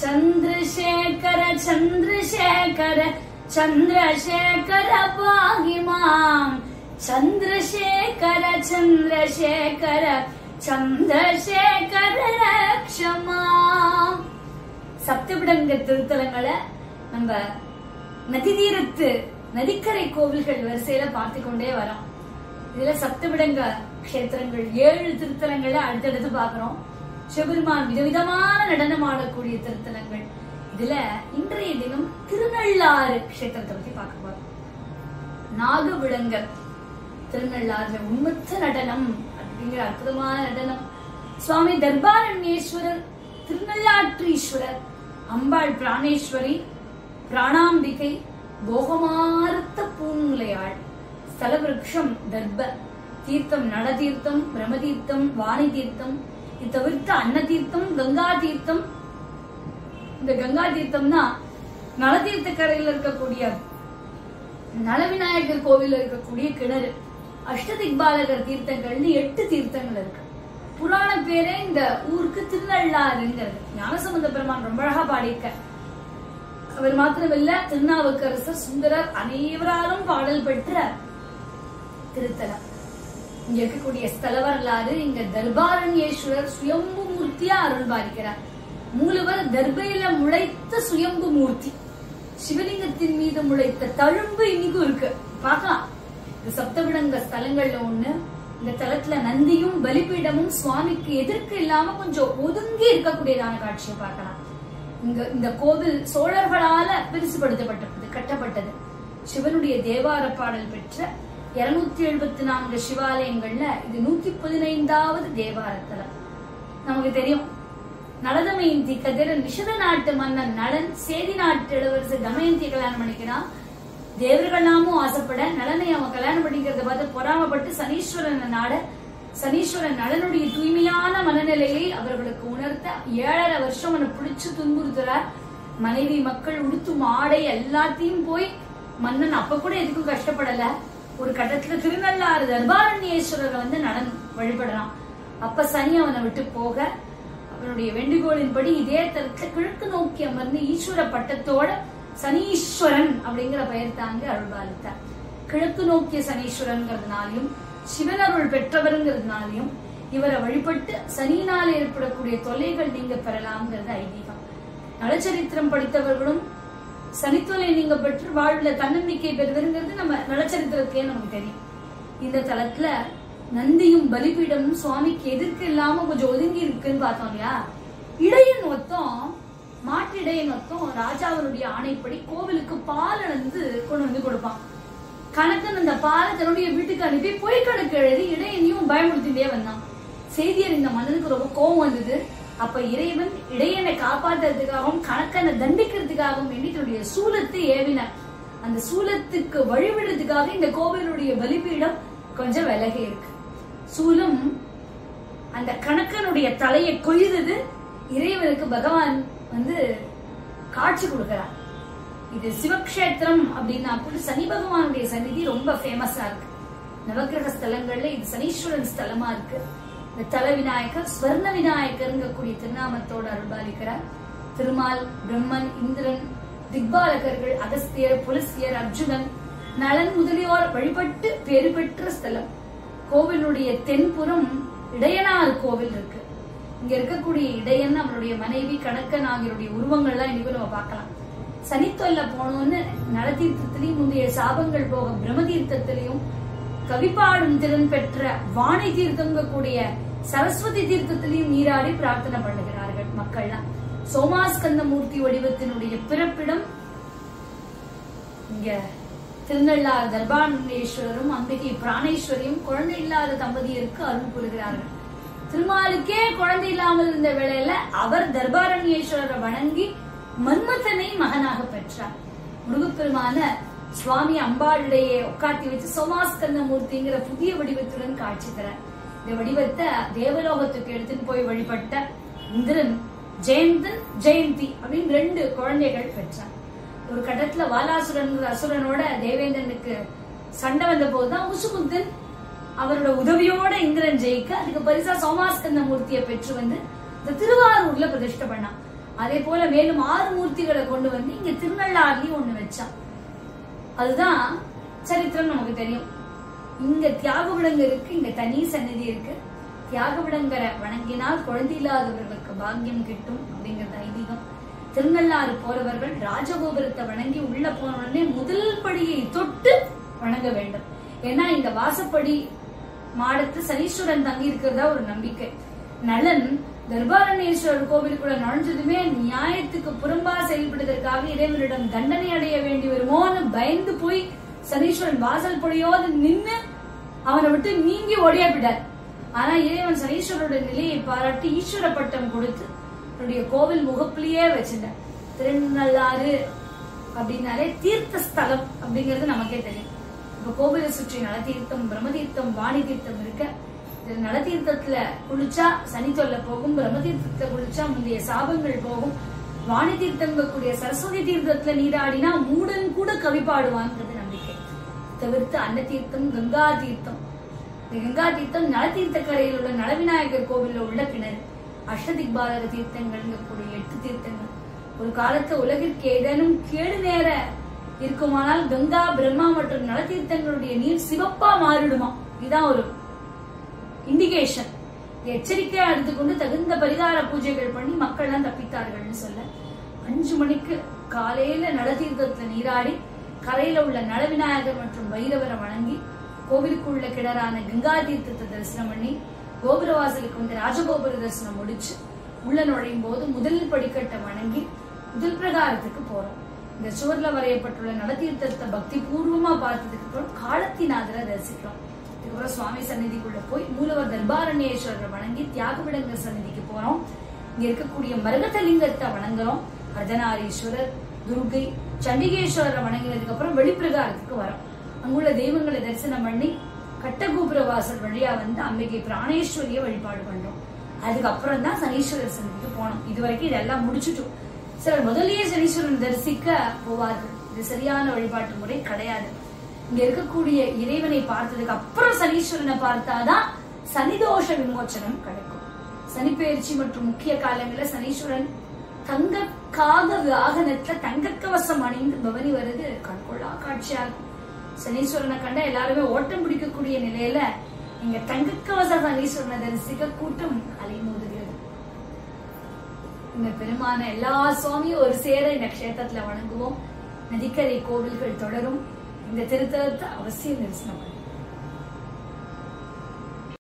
चंद्रशेखर चंद्रशेखर चंद्रशेखर पाहि मां चंद्रशेखर चंद्रशेखर चंद्रशेखर रक्ष मां. சப்தவிடங்க திருத்தலங்களை நம்ம நதி தீரத்து நதிக்கரை கோவில்கள் வரிசையில பார்த்து கொண்டே வரோம். இதுல சப்தவிடங்க கஷேத்திரங்கள் 7 திருத்தலங்களை அடுத்தடுத்து பாக்குறோம். சிவபெருமான் விதவிதமான நடனம் ஆடக்கூடிய திருத்தலங்கள். இதுல இன்றைய தினம் திருநள்ளாறு கஷேத்திரத்தை பத்தி பார்க்க போறோம். நாகவிடங்கர் திருநள்ளாறுல உண்மத்த நடனம் அப்படிங்கிற அற்புதமான நடனம். சுவாமி தர்பாரண்யேஸ்வரர், திருநள்ளாற்றீஸ்வரர், அம்பாள் பிராணேஸ்வரி, பிராணாம்பிகை, போகமார்த்த பூங்குலையாள், ஸ்தலவிருக்ஷம் தர்ப தீர்த்தம், நளதீர்த்தம், பிரமதீர்த்தம், வாணி தீர்த்தம், இது தவிர்த்து அன்ன தீர்த்தம், கங்கா தீர்த்தம். இந்த கங்கா தீர்த்தம்னா நளதீர்த்த கரையில் இருக்கக்கூடிய நலவிநாயகர் கோவில் இருக்கக்கூடிய கிணறு. அஷ்டதிக்பாலகர் தீர்த்தங்கள்னு 8 தீர்த்தங்கள் இருக்கு. புராண பேரே இந்த ஊருக்கு திருநள்ளாறுங்கிறது. ஞானசம்பந்த பெருமான் ரொம்ப அழகா பாடியிருக்க. அவர் மாத்திரமில்ல, திருநாவுக்கரசர், சுந்தரர் அனைவராலும் பாடல் பெற்ற திருத்தலம். இங்க இருக்கக்கூடிய ஸ்தல வரலாறு. இங்க தர்பாரண்யேஸ்வரர் சுயம்பு மூர்த்தியா அருள் பாலிக்கிறார். மூலவர் தர்பையில முளைத்த சுயம்பு மூர்த்தி. சிவலிங்கத்தின் மீது முளைத்த தழும்பு இன்னைக்கும் இருக்கு, பார்க்கலாம். இந்த சப்தவிடங்க ஸ்தலங்கள்ல ஒண்ணு. இந்த தலத்துல நந்தியும் பலிபீடமும் சுவாமிக்கு எதிர்க்கு இல்லாம கொஞ்சம் ஒதுங்கி இருக்கக்கூடியதான காட்சியை பார்க்கலாம். இந்த கோவில் சோழர்களால பெருசுபடுத்தப்பட்டது, கட்டப்பட்டது. சிவனுடைய தேவார பாடல் பெற்ற 274 சிவாலயங்கள்ல இது 115வது தேவார தலம். நமக்கு தெரியும், நளதமயந்தி கதிர நிஷத நாட்டு மன்னன் நளன் சேதி நாட்டு இளவரசர் தமயந்தியை கல்யாணம் பண்ணிக்கிறான். தேவர்கள் நாமும் ஆசைப்பட நளனை அவன் கல்யாணம் பண்ணிக்கிறத பார்த்து பொறாமப்பட்டு சனீஸ்வரன் நாட, சனீஸ்வரன் நளனுடைய தூய்மையான மனநிலையை அவர்களுக்கு உணர்த்த 7.5 வருஷம் அவனை பிடிச்சு துன்புறுத்துறார். மனைவி மக்கள் உடுத்தும் ஆடை எல்லாத்தையும் போய் மன்னன் அப்ப கூட எதுக்கும் கஷ்டப்படல. ஒரு கட்டத்துல திருநள்ளாறு தர்பாரண்யேஸ்வரரை நலன் வழிபடுறான். அப்ப சனி அவனை விட்டு போக அவனுடைய வேண்டுகோளின்படி இதே தரத்துல கிழக்கு நோக்கி அமர்ந்து ஈஸ்வர பட்டத்தோட சனீஸ்வரன் அப்படிங்கிற பெயர் தாங்க அருள்பாலித்தார். கிழக்கு நோக்கிய சனீஸ்வரன்கிறதுனாலையும் சிவனருள் பெற்றவருங்கிறதுனாலையும் இவரை வழிபட்டு சனியினால் ஏற்படக்கூடிய தொல்லைகள் நீங்க பெறலாம்ங்கிறது ஐதீகம். நலச்சரித்திரம் படித்தவர்களும் சனித்தொலை நீங்க பெற்று வாழ்வுல தன்னம்பிக்கை பெறுவதுங்கிறது நம்ம நலச்சரித்திரத்திலே நமக்கு தெரியும். இந்த தலத்துல நந்தியும் பலிபீடமும் சுவாமிக்கு எதிர்க்கு இல்லாம கொஞ்சம் ஒதுங்கி இருக்குன்னு பார்த்தோம் இல்லையா. இடையன் ஒத்தம், மாட்டு இடையன் ஒத்தம் ராஜாவனுடைய ஆணைப்படி கோவிலுக்கு பால் அளந்து கொண்டு வந்து கொடுப்பான். கணக்கன் அந்த பாலை தன்னுடைய வீட்டுக்கு அனுப்பி பொய் கணக்கு எழுதி இடையனையும் பயமுறுத்திட்டே வந்தான். செய்தியர் இந்த மன்னனுக்கு ரொம்ப கோபம் வந்தது. அப்ப இறைவன் இடையனை காப்பாற்றுறதுக்காகவும் கணக்கனை தண்டிக்கிறதுக்காகவும் வேண்டி தன்னுடைய சூலத்தை ஏவினார். அந்த சூலத்துக்கு வழிவிடுறதுக்காக இந்த கோவிலுடைய பலிபீடம் கொஞ்சம் விலகி இருக்கு. சூலம் அந்த கணக்கனுடைய தலையை கொய்தது. இறைவனுக்கு பகவான் காட்சி கொடுக்கிறார். இது சிவக்ஷேத்திரம் அப்படின்னா கூட சனி பகவானுடைய சந்நிதி ரொம்ப ஃபேமஸா இருக்கு. நவகிரக ஸ்தலங்கள்ல இது சனீஸ்வரன் ஸ்தலமா இருக்கு. இந்த தல விநாயகர் ஸ்வர்ண விநாயகர்ங்கக்கூடிய திருநாமத்தோட அருள்பாலிக்கிறார். திருமால், பிரம்மன், இந்திரன், திக்பாலகர்கள், அகஸ்தியர், புலஸ்தியர், அர்ஜுனன், நளன் முதலியோர் வழிபட்டு பேறு பெற்ற ஸ்தலம். கோவிலுடைய தென்புறம் இடையனார் கோவில் இருக்கு. இங்க இருக்கக்கூடிய இடையன், அவருடைய மனைவி, கணக்கன் ஆகியோருடைய உருவங்கள்லாம் இன்னைக்கு நம்ம பார்க்கலாம். சனித்தொல்ல போனோன்னு நலதீர்த்தத்திலையும் முந்தைய சாபங்கள் போக பிரமதீர்த்தத்திலையும் கவிப்பாடும் திறன் பெற்ற வாணி தீர்த்தங்க கூடிய சரஸ்வதி தீர்த்தத்திலையும் நீராடி பிரார்த்தனை பண்ணுகிறார்கள் மக்கள்லாம். சோமாஸ்கந்த மூர்த்தி வடிவத்தினுடைய பிறப்பிடம் இங்க திருநள்ளாறு தர்பாரண்யேஸ்வரரும் அம்பிகை பிராணேஸ்வரியும் குழந்தை இல்லாத தம்பதியருக்கு அருள் புரிகிறார்கள். திருமாலுக்கே குழந்தை இல்லாமல் இருந்த வேளையில அவர் தர்பாரண்யேஸ்வரரை வணங்கி மன்மதனை மகனாக பெற்றார். முருகப்பெருமான சுவாமி அம்பாளுடைய உட்காத்தி வச்சு சோமாஸ்கந்த மூர்த்திங்கிற புதிய வடிவத்துடன் காட்சி தர. இந்த வடிவத்தை தேவலோகத்துக்கு எடுத்துன்னு போய் வழிபட்ட இந்திரன் ஜெயந்தன், ஜெயந்தி அப்படின்னு 2 குழந்தைகள் பெற்றார். ஒரு கட்டத்துல வாலாசுரன் அசுரனோட தேவேந்திரனுக்கு சண்டை வந்த போதுதான் முசுகுந்தன் அவரோட உதவியோட இந்திரன் ஜெயிக்க அதுக்கு பரிசா சோமாஸ்கந்த மூர்த்தியை பெற்று இந்த திருவாரூர்ல பிரதிஷ்டை பண்ணான். அதே போல மேலும் 6 மூர்த்திகளை கொண்டு வந்து இங்க திருநள்ளாறுலயும் ஒண்ணு வச்சான். அதுதான் சரித்திரம் நமக்கு தெரியும். இங்க தியாகவிடங்கருக்கு இங்க தனி சன்னதி இருக்கு. தியாகவிடங்கரை வணங்கினால் குழந்தை இல்லாதவர்களுக்கு பாக்கியம் கிட்டும் அப்படிங்கிறது ஐதீகம். திருநள்ளாறு போறவர்கள் ராஜகோபுரத்தை வணங்கி உள்ள போன உடனே முதல் படியை தொட்டு வணங்க வேண்டும். ஏன்னா இந்த வாசப்படி மாடத்து சனீஸ்வரன் தங்கி இருக்கிறதா ஒரு நம்பிக்கை. நளன் தர்பாரண்யேஸ்வரர் கோவிலுக்குள்ள நுழைஞ்சதுமே நியாயத்துக்கு புறம்பா செயல்படுவதற்காக இறைவனிடம் தண்டனை அடைய வேண்டி வருமோன்னு பயந்து போய் சனீஸ்வரன் வாசல் படியோடு நின்னு அவனை விட்டு நீங்கி ஓடியாப்பிட்டார். ஆனா இறைவன் சனீஸ்வரருடைய நிலையை பாராட்டி ஈஸ்வர பட்டம் கொடுத்து அவருடைய கோவில் முகப்பிலேயே வச்சிருந்தார். திருநள்ளாறு அப்படின்னாலே தீர்த்த ஸ்தலம் அப்படிங்கிறது நமக்கே தெரியும். இப்ப கோவிலை சுற்றி நலதீர்த்தம், பிரம்மதீர்த்தம், வாணி தீர்த்தம் இருக்க. நலதீர்த்தத்துல குளிச்சா சனி தொல்லை போகும், பிரம்மதீர்த்தத்துல குளிச்சா முந்தைய சாபங்கள் போகும். வாணி தீர்த்தங்கக்கூடிய சரஸ்வதி தீர்த்தத்துல நீராடினா மூடன் கூட கவி பாடுவான்றது நம்பிக்கை. தவிர்த்து அன்ன தீர்த்தம், கங்கா தீர்த்தம். இந்த கங்கா தீர்த்தம் நலதீர்த்த கரையில் உள்ள நலவிநாயகர் கோவில்ல உள்ள கிணறு. அஷ்டதிக்பாலக தீர்த்தங்கள் 8 தீர்த்தங்கள். ஒரு காலத்து உலகிற்கு ஏதேனும் கேடு நேர இருக்குமானால் கங்கா, பிரம்மா மற்றும் நலதீர்த்தங்களுடைய நீர் சிவப்பா மாறிடுமா. இதுதான் ஒரு இண்டிகேஷன். எச்சரிக்கையா எடுத்துக்கொண்டு தகுந்த பரிகார பூஜைகள் பண்ணி மக்கள் எல்லாம் தப்பித்தார்கள்னு சொல்ல 5 மணிக்கு காலையில நலதீர்த்தத்துல நீராடி கரையில உள்ள நலவிநாயகர் மற்றும் பைரவரை வணங்கி கோவிலுக்குள்ள கிணறான கங்கா தீர்த்தத்தை தரிசனம் பண்ணி கோபுரவாசலுக்கு வந்து ராஜகோபுர தரிசனம் முடிச்சு உள்ள நுழையும் போது முதல் படிக்கட்டை வணங்கி முதல் பிரகாரத்துக்கு போறோம். இந்த சுவர்ல வரையப்பட்டுள்ள நலதீர்த்தத்தை பக்தி பூர்வமா பார்த்ததுக்கு அப்புறம் காலத்திநாதரை தரிசிக்கிறோம். இதுக்கப்புறம் சுவாமி சந்நிதிக்குள்ள போய் மூலவர் தர்பாரண்யேஸ்வரரை வணங்கி தியாகவிடங்கர் சந்நிதிக்கு போறோம். இங்க இருக்கக்கூடிய மரகதலிங்கத்தை வணங்குறோம். அர்த்தநாரீஸ்வரர், துர்கை, சண்டிகேஸ்வரரை வணங்கினதுக்கு அப்புறம் வெளிப்பிரகாரத்துக்கு வரோம். அங்குள்ள தெய்வங்களை தரிசனம் பண்ணி கட்டகோபுர வாசல் வழியா வந்து அம்பிகை பிராணேஸ்வரிய வழிபாடு பண்றோம். அதுக்கப்புறம் தான் சனீஸ்வரர் சன்னதிக்கு போனோம். இதுவரைக்கும் இதெல்லாம் முடிச்சுட்டோம். சிலர் முதலியே சனீஸ்வரன் தரிசிக்க போவார்கள். இது சரியான வழிபாட்டு முறை கிடையாது. இங்க இருக்கக்கூடிய இறைவனை பார்த்ததுக்கு அப்புறம் சனீஸ்வரனை பார்த்தாதான் சனிதோஷ விமோச்சனம் கிடைக்கும். சனிப்பெயர்ச்சி மற்றும் முக்கிய காலங்களில் சனீஸ்வரன் தங்கக்காக வாகனத்துல தங்க கவசம் அணிந்து பவனி வருது கண்கொள்ளா காட்சியாகும். சனீஸ்வரனை கண்ட எல்லாருமே ஓட்டம் பிடிக்கக்கூடிய நிலையில இங்க தங்கக்கவச சனீஸ்வரனை தரிசிக்க கூட்டம் அலைமோதுகிறது. இந்த பெருமான எல்லா சுவாமியும் ஒரு சேர இந்த கஷேத்திரத்துல வணங்குவோம். நதிக்கரை கோவில்கள் தொடரும். இந்த திருத்தலத்தை அவசியம் தரிசனம் பண்ணுவோம்.